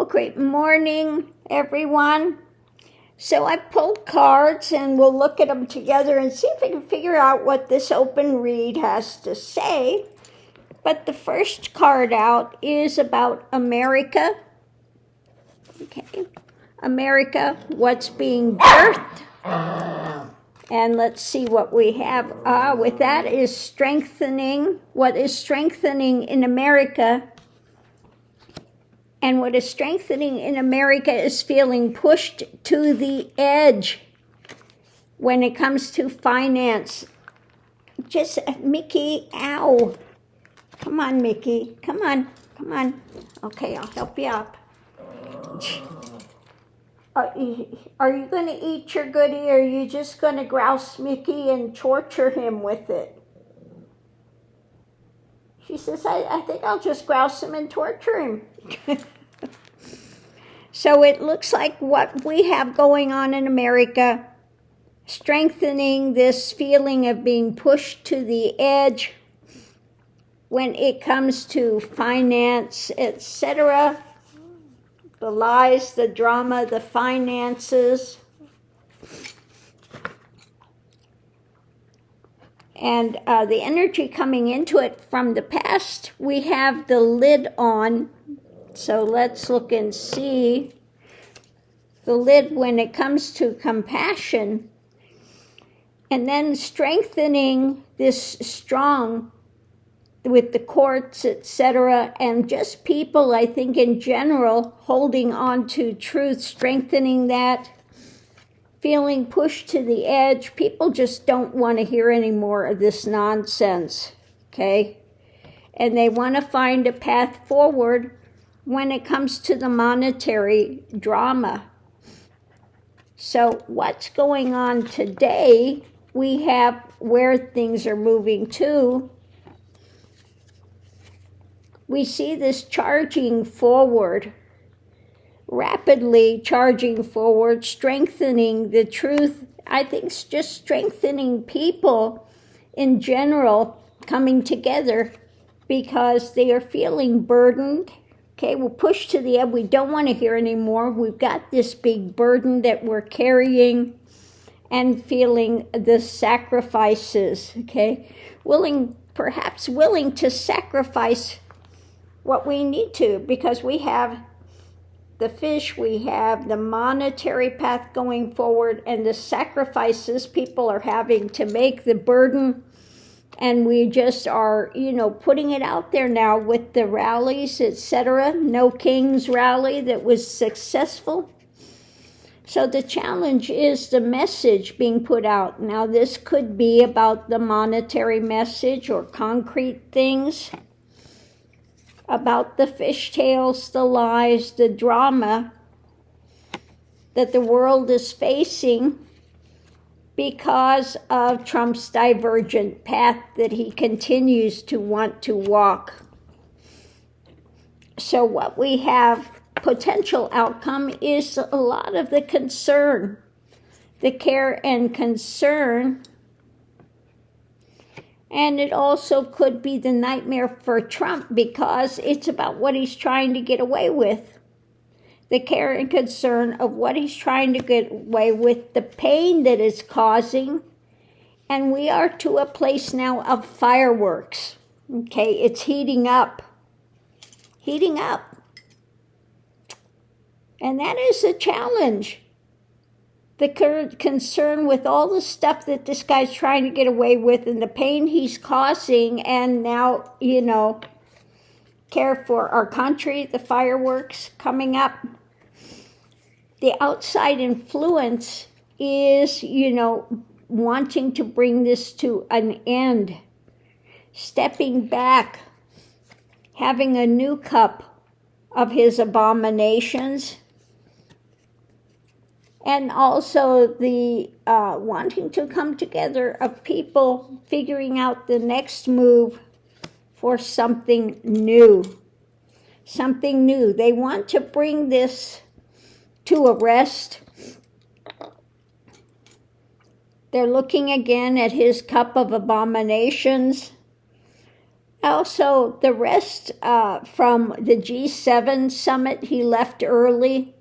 great morning, everyone. So I pulled cards and we'll look at them together and see if we can figure out what this open read has to say. But the first card out is about America. Okay, America, what's being birthed. And let's see what we have with that is strengthening. What is strengthening in America? And what is strengthening in America is feeling pushed to the edge when it comes to finance. Just, Mickey, ow. Come on, Mickey. Come on. Okay, I'll help you up. Are you going to eat your goodie, or are you just going to grouse Mickey and torture him with it? She says, I think I'll just grouse him and torture him. So it looks like what we have going on in America, strengthening this feeling of being pushed to the edge when it comes to finance, etc. The lies, the drama, the finances. And the energy coming into it from the past, we have the lid on. So let's look and see the lid when it comes to compassion. And then strengthening this strong with the courts, etc. And just people, I think, in general, holding on to truth, strengthening that. Feeling pushed to the edge. People just don't want to hear any more of this nonsense, okay? And they want to find a path forward when it comes to the monetary drama. So what's going on today, we have where things are moving to. We see this charging forward. Rapidly charging forward, strengthening the truth. I think it's just strengthening people in general coming together because they are feeling burdened. Okay, we're pushed to the edge. We don't want to hear anymore. We've got this big burden that we're carrying and feeling the sacrifices. Okay, perhaps willing to sacrifice what we need to because we have the fish, we have the monetary path going forward, and the sacrifices people are having to make, the burden, and we just are, putting it out there now with the rallies, etc. No Kings rally that was successful. So the challenge is the message being put out. Now this could be about the monetary message or concrete things, about the fishtails, the lies, the drama that the world is facing because of Trump's divergent path that he continues to want to walk. So what we have, potential outcome, is a lot of the concern, the care and concern. And it also could be the nightmare for Trump because it's about what he's trying to get away with. The care and concern of what he's trying to get away with, the pain that it's causing. And we are to a place now of fireworks. Okay, it's heating up. And that is a challenge. The concern with all the stuff that this guy's trying to get away with and the pain he's causing, and now, care for our country, the fireworks coming up. The outside influence is, wanting to bring this to an end, stepping back, having a new cup of his abominations. And also the wanting to come together of people figuring out the next move for something new. Something new. They want to bring this to a rest. They're looking again at his cup of abominations. Also, the rest from the G7 summit, he left early.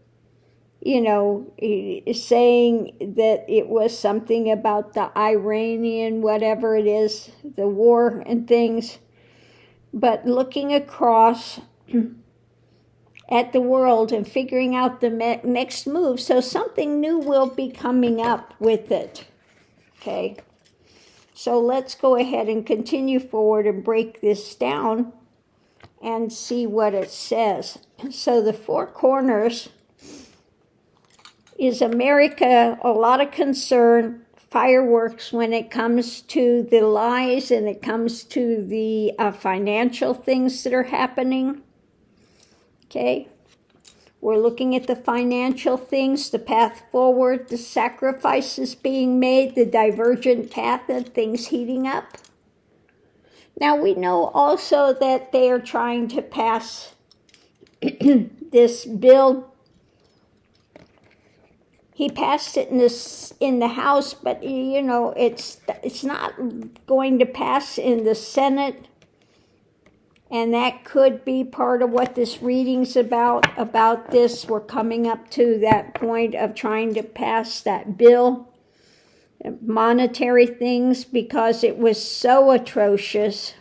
You know, he is saying that it was something about the Iranian, whatever it is, the war and things. But looking across at the world and figuring out the next move, so something new will be coming up with it. Okay, so let's go ahead and continue forward and break this down and see what it says. So the four corners is America, a lot of concern, fireworks when it comes to the lies and it comes to the financial things that are happening. Okay, we're looking at the financial things, the path forward, the sacrifices being made, the divergent path and things heating up. Now we know also that they are trying to pass this bill. He passed it in the House, but you know it's not going to pass in the Senate, and that could be part of what this reading's about this. We're coming up to that point of trying to pass that bill, monetary things, because it was so atrocious.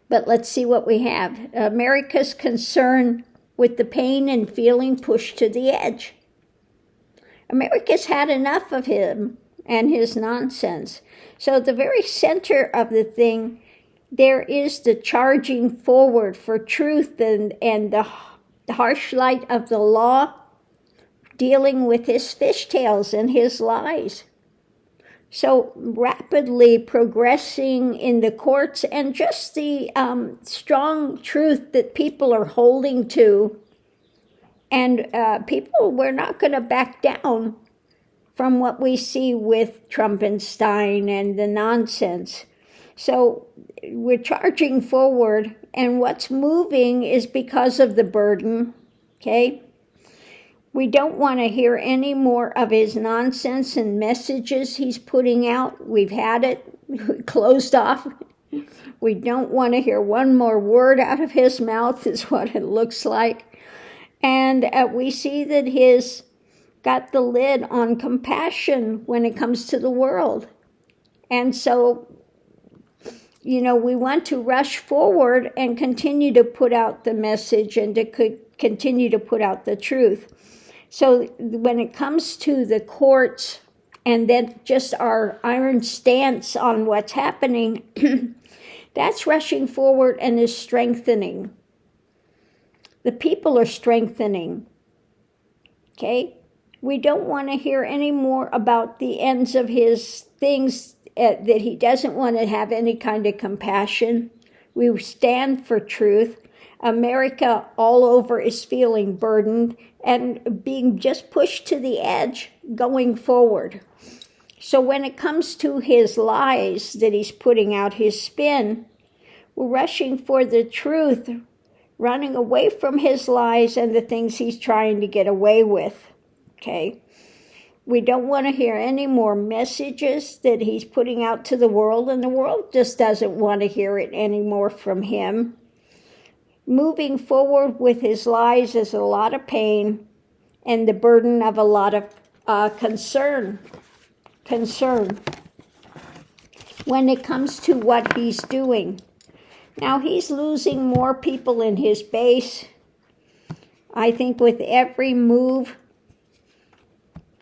But let's see what we have. America's concern with the pain and feeling pushed to the edge. America's had enough of him and his nonsense. So at the very center of the thing, there is the charging forward for truth and the harsh light of the law, dealing with his fishtails and his lies. So rapidly progressing in the courts, and just the strong truth that people are holding to. And people, we're not going to back down from what we see with Trumpenstein and the nonsense. So we're charging forward, and what's moving is because of the burden, okay? We don't want to hear any more of his nonsense and messages he's putting out. We've had it closed off. We don't want to hear one more word out of his mouth, is what it looks like. And we see that he's got the lid on compassion when it comes to the world. And so, you know, we want to rush forward and continue to put out the message and to continue to put out the truth. So when it comes to the courts and then just our iron stance on what's happening, that's rushing forward and is strengthening. The people are strengthening. Okay? We don't want to hear any more about the ends of his things, that he doesn't want to have any kind of compassion. We stand for truth. America all over is feeling burdened and being just pushed to the edge going forward. So when it comes to his lies that he's putting out, his spin, we're rushing for the truth, running away from his lies and the things he's trying to get away with. Okay? We don't want to hear any more messages that he's putting out to the world, and the world just doesn't want to hear it anymore from him. Moving forward with his lies is a lot of pain and the burden of a lot of concern when it comes to what he's doing. Now, he's losing more people in his base. I think with every move,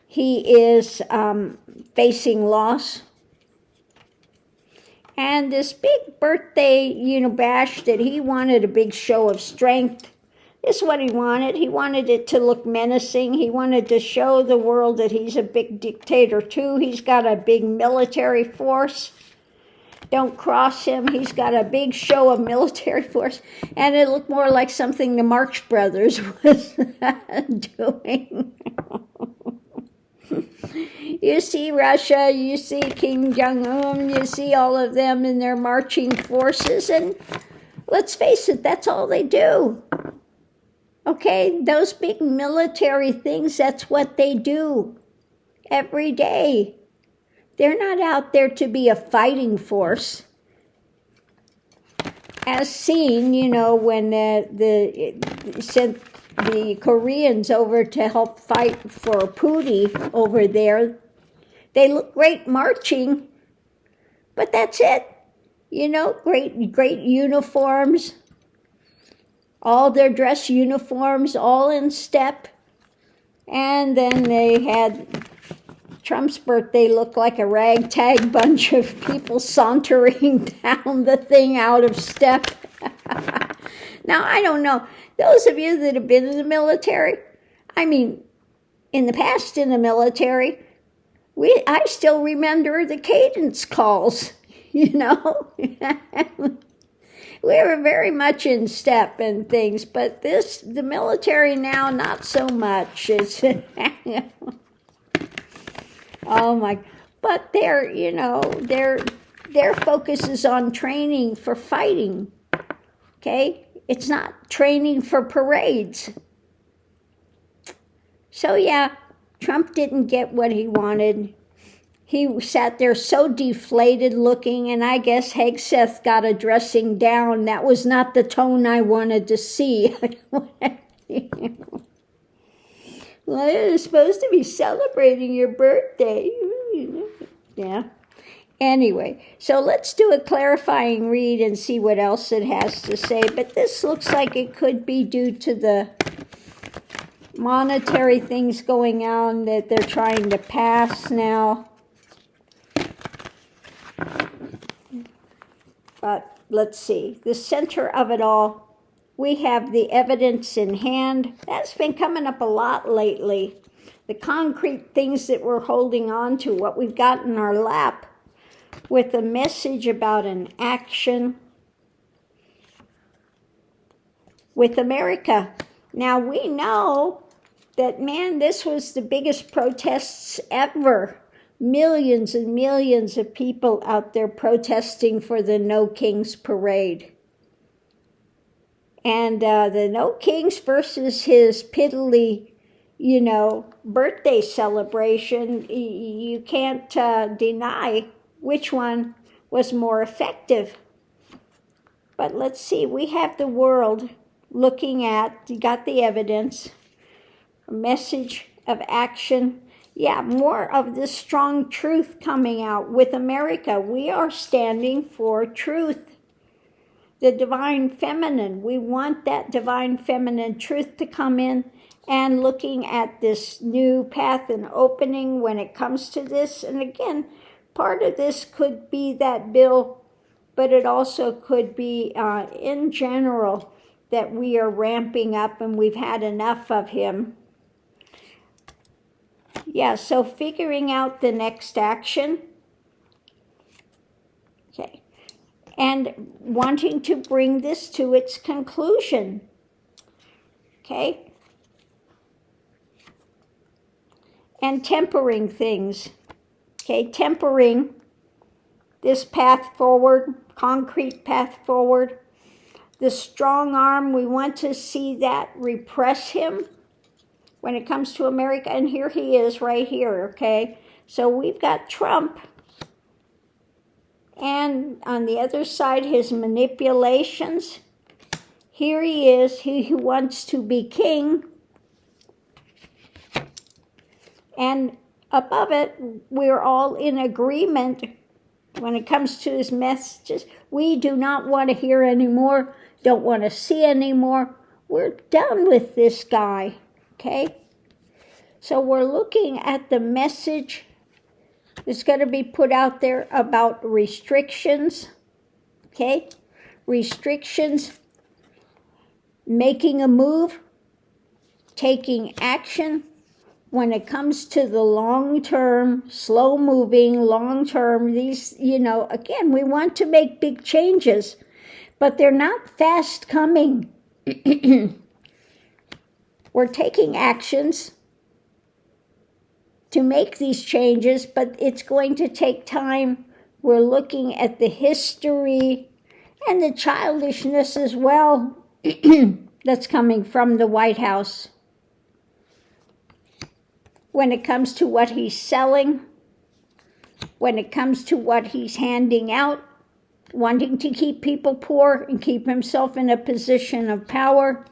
he is facing loss. And this big birthday, bash that he wanted, a big show of strength, is what he wanted. He wanted it to look menacing. He wanted to show the world that he's a big dictator too. He's got a big military force. Don't cross him. He's got a big show of military force. And it looked more like something the Marx Brothers was doing. You see Russia, you see Kim Jong-un, you see all of them in their marching forces, and let's face it, that's all they do. Okay, those big military things, that's what they do every day. They're not out there to be a fighting force. as seen, when sent the Koreans over to help fight for Pootie over there, they look great marching, but that's it. Great uniforms, all their dress uniforms, all in step. And then they had Trump's birthday looked like a ragtag bunch of people sauntering down the thing out of step. Now, I don't know. Those of you that have been in the military, in the past in the military, I still remember the cadence calls, We were very much in step and things, but the military now, not so much. It's, oh my, but their focus is on training for fighting, okay? It's not training for parades. So yeah, Trump didn't get what he wanted. He sat there so deflated looking, and I guess Hegseth got a dressing down. That was not the tone I wanted to see. Well, it was supposed to be celebrating your birthday. Yeah. Anyway, so let's do a clarifying read and see what else it has to say. But this looks like it could be due to the monetary things going on that they're trying to pass now. But let's see. The center of it all, we have the evidence in hand. That's been coming up a lot lately. The concrete things that we're holding on to, what we've got in our lap, with a message about an action with America. Now, we know that, man, this was the biggest protests ever. Millions and millions of people out there protesting for the No Kings parade. And the No Kings versus his piddly, birthday celebration, you can't deny which one was more effective. But let's see, we have the world looking at, you got the evidence, a message of action. Yeah, more of this strong truth coming out with America. We are standing for truth. The divine feminine. We want that divine feminine truth to come in, and looking at this new path and opening when it comes to this. And again, part of this could be that bill, but it also could be in general that we are ramping up and we've had enough of him. Yeah, so figuring out the next action. Okay. And wanting to bring this to its conclusion. Okay. And tempering things. Okay, tempering this path forward, concrete path forward. The strong arm, we want to see that repress him when it comes to America. And here he is right here, okay? So we've got Trump. And on the other side, his manipulations. Here he is, he who wants to be king. And above it, we're all in agreement when it comes to his messages. We do not want to hear anymore, don't want to see anymore. We're done with this guy, okay? So we're looking at the message that's going to be put out there about restrictions, okay? Restrictions, making a move, taking action. When it comes to the long-term, slow-moving, long-term, these, again, we want to make big changes, but they're not fast coming. We're taking actions to make these changes, but it's going to take time. We're looking at the history and the childishness as well that's coming from the White House. When it comes to what he's selling, when it comes to what he's handing out, wanting to keep people poor and keep himself in a position of power.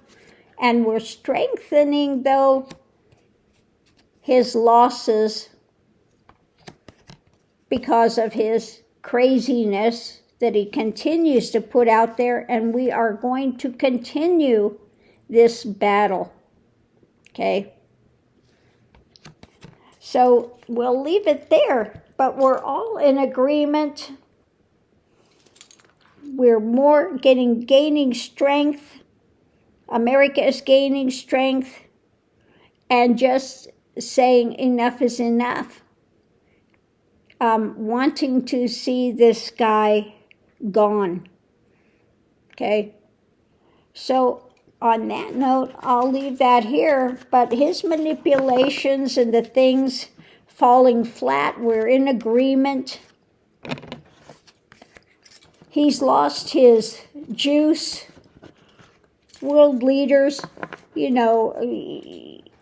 And we're strengthening, though, his losses because of his craziness that he continues to put out there, and we are going to continue this battle. Okay? So we'll leave it there, but we're all in agreement. We're more gaining strength. America is gaining strength, and just saying enough is enough. Wanting to see this guy gone. Okay? So on that note, I'll leave that here, but his manipulations and the things falling flat, we're in agreement. He's lost his juice. World leaders,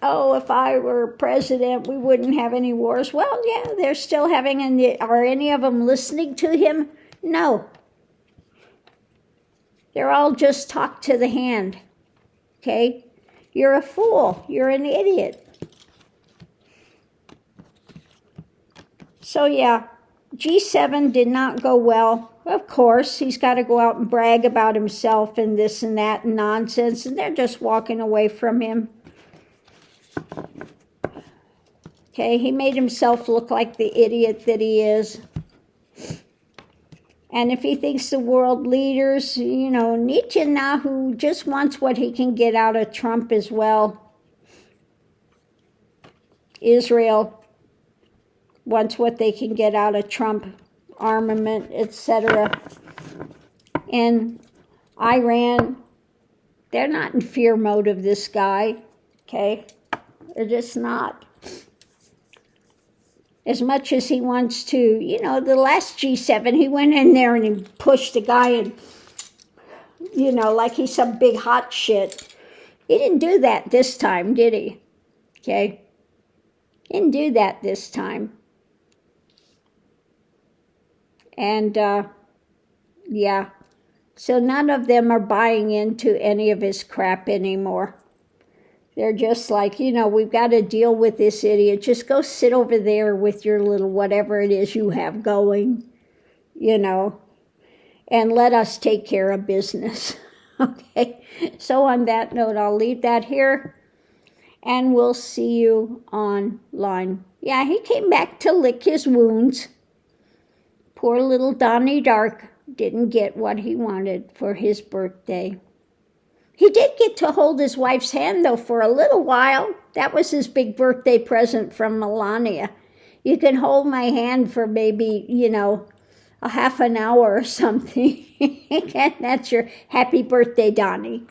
oh, if I were president, we wouldn't have any wars. Well, yeah, they're still having, are any of them listening to him? No. They're all just talk to the hand, okay? You're a fool. You're an idiot. So, yeah, G7 did not go well. Of course, he's got to go out and brag about himself and this and that and nonsense, and they're just walking away from him. Okay, he made himself look like the idiot that he is. And if he thinks the world leaders, Netanyahu just wants what he can get out of Trump as well. Israel wants what they can get out of Trump, armament, etc. And Iran, they're not in fear mode of this guy, okay? They're just not. As much as he wants to, the last G7, he went in there and he pushed the guy and, like he's some big hot shit. He didn't do that this time, did he? Okay? Didn't do that this time. And, yeah. So none of them are buying into any of his crap anymore. They're just like, we've got to deal with this idiot. Just go sit over there with your little whatever it is you have going, and let us take care of business. Okay? So on that note, I'll leave that here, and we'll see you online. Yeah, he came back to lick his wounds. Poor little Donnie Dark didn't get what he wanted for his birthday. He did get to hold his wife's hand, though, for a little while. That was his big birthday present from Melania. You can hold my hand for maybe, a half an hour or something. And that's your happy birthday, Donnie.